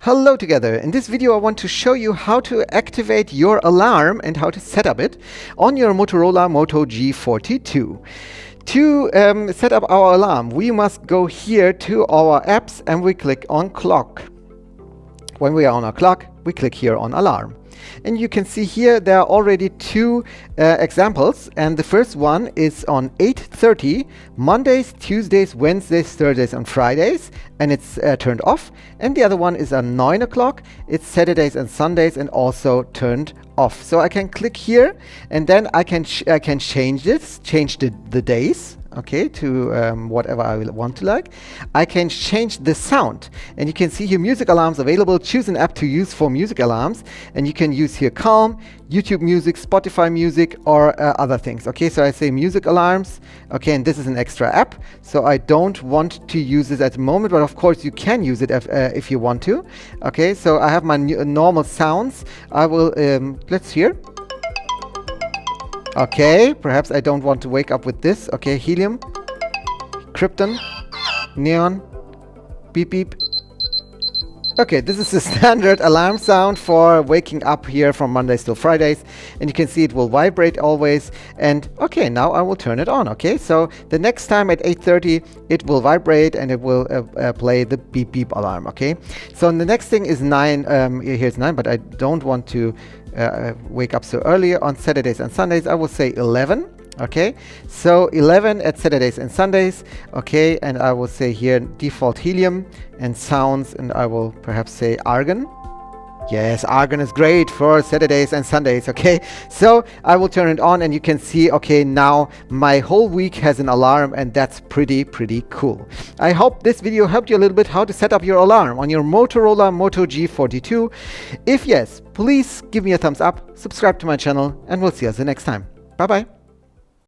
Hello together. In this video I want to show you how to activate your alarm and how to set up it on your Motorola Moto G42. To set up our alarm, we must go here to our apps and we click on clock. When we are on our clock, we click here on alarm. And you can see here there are already two examples, and the first one is on 8:30 Mondays, Tuesdays, Wednesdays, Thursdays and Fridays, and it's turned off. And the other one is on 9 o'clock. It's Saturdays and Sundays and also turned off. So I can click here and then I can change the days, okay, to whatever I will want to like. I can change the sound, and you can see here music alarms available. Choose an app to use for music alarms, and you can use here Calm, YouTube Music, Spotify Music, or other things. Okay, so I say music alarms. Okay, and this is an extra app, so I don't want to use this at the moment, but of course you can use it if you want to. Okay, so I have my normal sounds. I will let's hear. Okay, perhaps I don't want to wake up with this. Okay, helium, krypton, neon, beep beep. Okay, this is the standard alarm sound for waking up here from Mondays till Fridays, and you can see it will vibrate always. And okay, now I will turn it on. Okay, so the next time at 8:30 it will vibrate and it will play the beep beep alarm. Okay, so the next thing is 9. Here's 9, but I don't want to wake up so early. On Saturdays and Sundays I will say 11. Okay, so 11 at Saturdays and Sundays. Okay, and I will say here default helium and sounds, and I will perhaps say argon. Yes, argon is great for Saturdays and Sundays. Okay, so I will turn it on and you can see, okay, now my whole week has an alarm, and that's pretty cool. I hope this video helped you a little bit how to set up your alarm on your Motorola Moto G42. If yes, please give me a thumbs up, subscribe to my channel, and we'll see us the next time. Bye bye.